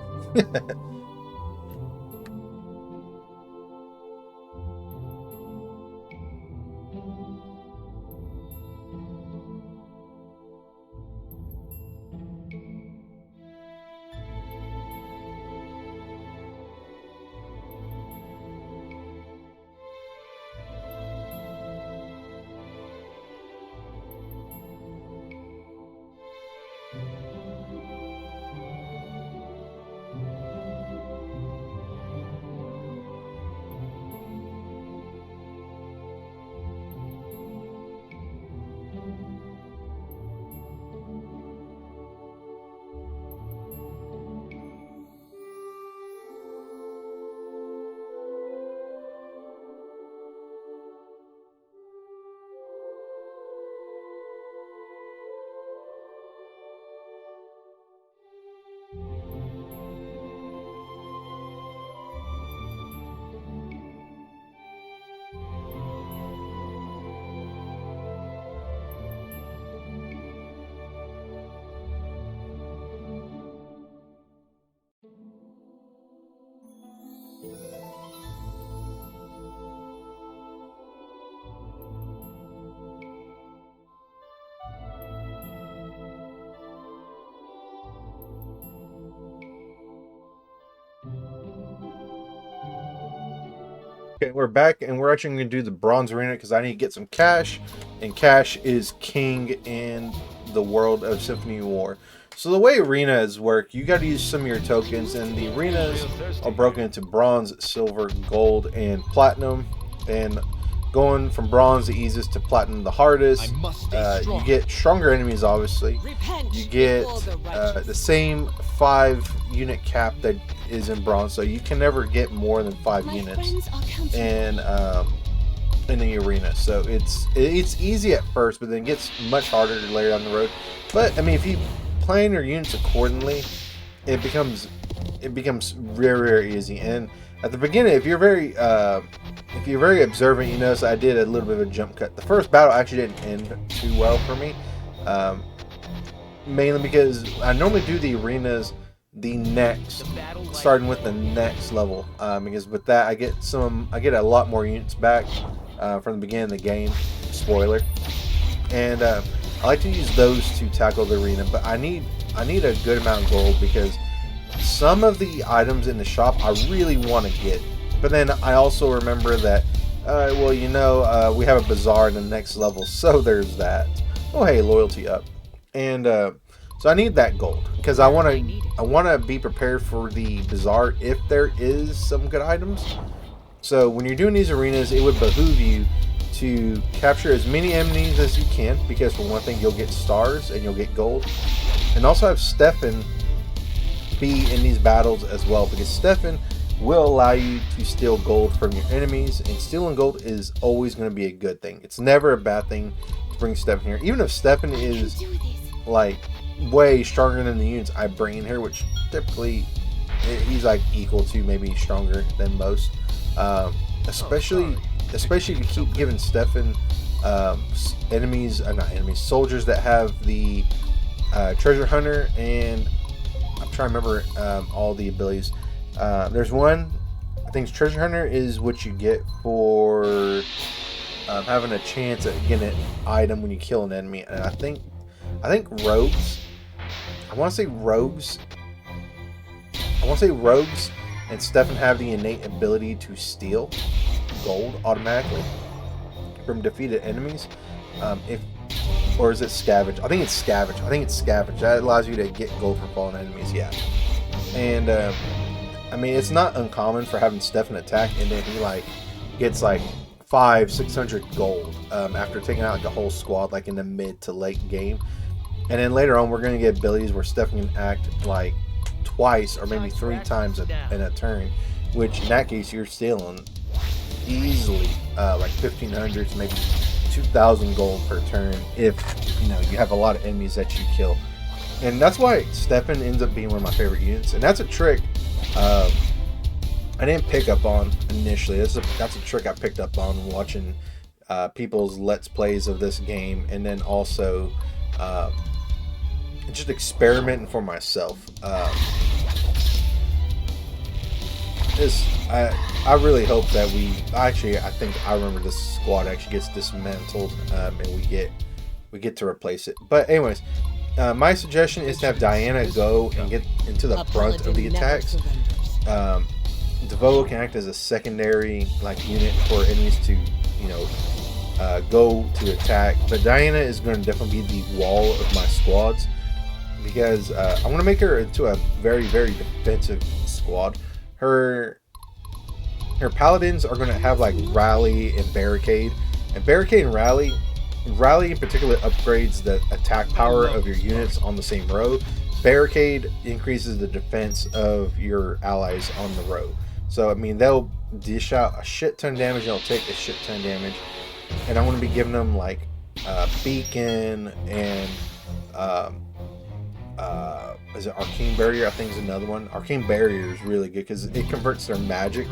Okay, we're back, and we're actually going to do the bronze arena because I need to get some cash, and cash is king in the world of Symphony of War. So the way arenas work, you got to use some of your tokens, and the arenas are broken into bronze, silver, gold, and platinum. And going from bronze the easiest to platinum the hardest. You get stronger enemies, obviously. You get the same 5-unit cap that is in bronze, so you can never get more than 5 units in the arena. So it's easy at first, but then it gets much harder later down the road. But I mean, if you plan your units accordingly, it becomes very easy. And at the beginning, if you're very observant, you notice I did a little bit of a jump cut. The first battle actually didn't end too well for me, mainly because I normally do the arenas starting with the next level, because with that I get a lot more units back from the beginning of the game. Spoiler. And I like to use those to tackle the arena, but I need a good amount of gold because some of the items in the shop I really want to get, but then I also remember that well, you know, we have a bazaar in the next level, so there's that. Oh hey, loyalty up. And so I need that gold because I want to be prepared for the bazaar if there is some good items. So when you're doing these arenas, it would behoove you to capture as many enemies as you can, because for one thing, you'll get stars and you'll get gold. And also have Stefan be in these battles as well, because Stefan will allow you to steal gold from your enemies, and stealing gold is always going to be a good thing. It's never a bad thing to bring Stefan here, even if Stefan is like way stronger than the units I bring in here, which typically he's like equal to, maybe stronger than most. Especially if you keep giving Stefan soldiers that have the treasure hunter, and I'm trying to remember all the abilities. There's one, I think treasure hunter is what you get for having a chance at getting an item when you kill an enemy, and I think rogues. I want to say rogues and Stefan have the innate ability to steal gold automatically from defeated enemies. Or is it scavenge? I think it's scavenge. That allows you to get gold from fallen enemies. Yeah. And I mean, it's not uncommon for having Stefan attack and then he like gets like 500-600 gold after taking out like a whole squad, like in the mid to late game. And then later on, we're going to get abilities where Stefan can act like twice or maybe 3 times in a turn, which in that case you're stealing easily like 1,500 to maybe 2,000 gold per turn if you know you have a lot of enemies that you kill. And that's why Stefan ends up being one of my favorite units, and that's a trick I didn't pick up on initially. That's a trick I picked up on watching people's let's plays of this game, and then also just experimenting for myself. I really hope that I think I remember this squad actually gets dismantled, and we get to replace it. But anyways, my suggestion is to have Diana go and get into the front of the attacks. Devoa can act as a secondary like unit for enemies to go to attack, but Diana is going to definitely be the wall of my squads, because I want to make her into a very defensive squad. Her paladins are going to have like rally and barricade, and rally in particular upgrades the attack power of your units on the same row. Barricade increases the defense of your allies on the row. So I mean, they'll dish out a shit ton of damage, they'll take a shit ton of damage, and I'm going to be giving them like beacon and is it Arcane Barrier? I think is another one. Arcane Barrier is really good because it converts their magic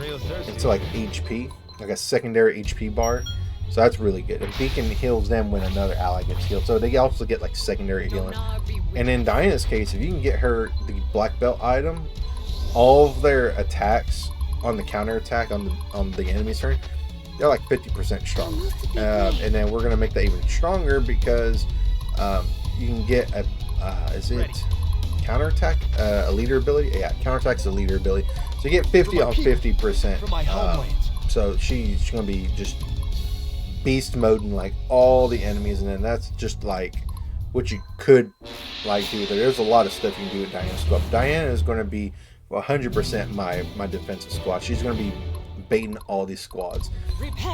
into like HP, like a secondary HP bar. So that's really good. And Beacon heals them when another ally gets healed. So they also get like secondary healing. And in Diana's case, if you can get her the black belt item, all of their attacks on the counter attack on the enemy's turn, they're like 50% strong. And then we're gonna make that even stronger because you can get a counterattack, a leader ability? Yeah, counterattack's a leader ability. So you get 50 on 50% So she's going to be just beast moding like all the enemies, and then that's just like what you could like do there. There's a lot of stuff you can do with Diana's squad. Diana is going to be 100% my defensive squad. She's going to be baiting all these squads.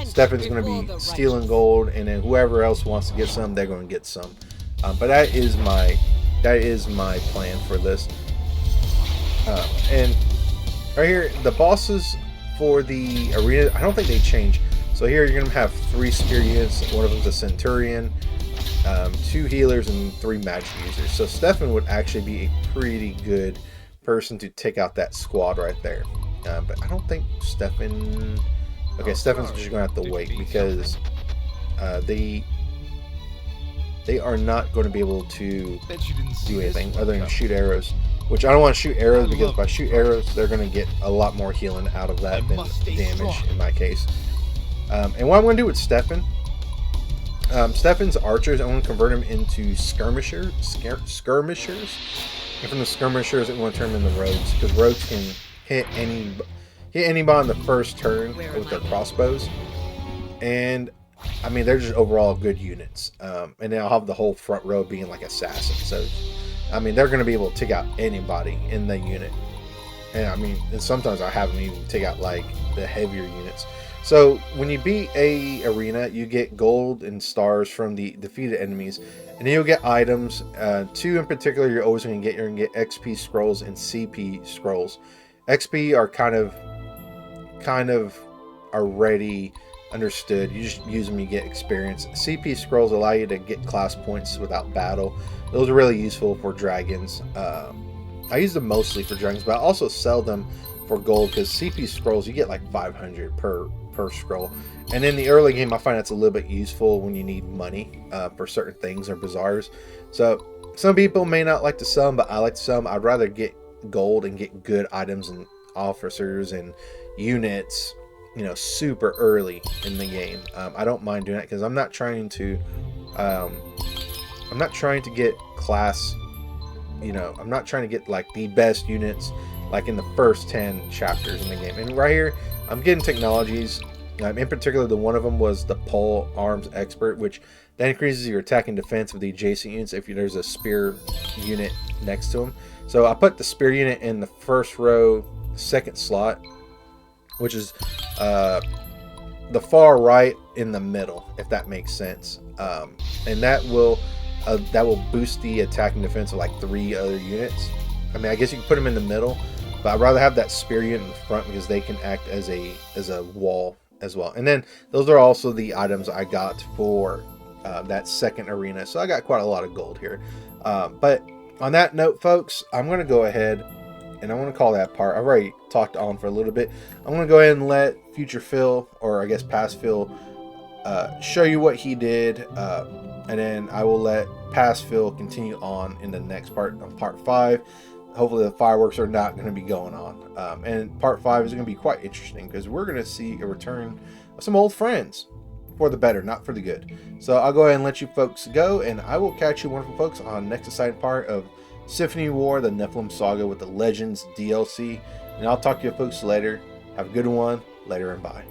Stefan's going to be stealing gold, and then whoever else wants to get some, they're going to get some. But that is my plan for this. And right here, the bosses for the arena, I don't think they change. So here you're going to have 3 spear units. One of them's a centurion, 2 healers, and 3 magic users. So Stefan would actually be a pretty good person to take out that squad right there. But I don't think Stefan... Okay, Stefan's just going to have to wait because they are not going to be able to do anything other than shoot arrows. Which I don't want to shoot arrows, because if I shoot arrows, they're going to get a lot more healing out of that than damage in my case. And what I'm going to do with Stefan... Stefan's archers, I'm going to convert him into skirmishers. And from the skirmishers, I'm going to turn them into rogues, because rogues can hit anybody on the first turn with their crossbows. And I mean, they're just overall good units. And then I'll have the whole front row being like assassins. So I mean, they're going to be able to take out anybody in the unit. And I mean, and sometimes I have them even take out like the heavier units. So when you beat a arena, you get gold and stars from the defeated enemies, and then you'll get items. 2 in particular, you're always going to get. You're going to get XP scrolls and CP scrolls. XP are kind of already understood. You just use them, you get experience. CP scrolls allow you to get class points without battle. Those are really useful for dragons. I use them mostly for dragons, but I also sell them for gold, because CP scrolls, you get like 500 per scroll. And in the early game, I find that's a little bit useful when you need money for certain things or bazaars. So some people may not like to sell them, but I like to sell them. I'd rather get gold and get good items and officers and units, you know, super early in the game. I don't mind doing that, because I'm not trying to get class, you know, I'm not trying to get like the best units like in the first 10 chapters in the game. And right here, I'm getting technologies. In particular, the one of them was the pole arms expert, which that increases your attack and defense of the adjacent units if there's a spear unit next to them. So I put the spear unit in the first row, second slot, which is the far right in the middle, if that makes sense. And that will boost the attack and defense of like 3 other units. I mean, I guess you can put them in the middle, but I'd rather have that spear unit in the front, because they can act as a wall as well. And then those are also the items I got for that second arena. So I got quite a lot of gold here. But on that note, folks, I'm going to go ahead and I want to call that part. I've already talked on for a little bit. I'm going to go ahead and let future Phil, or I guess past Phil, show you what he did. And then I will let past Phil continue on in the next part, on part 5. Hopefully the fireworks are not going to be going on. And part 5 is going to be quite interesting, because we're going to see a return of some old friends, for the better, not for the good. So I'll go ahead and let you folks go, and I will catch you wonderful folks on next exciting part of Symphony War, the Nephilim Saga with the Legends DLC. And I'll talk to you folks later. Have a good one. Later and bye.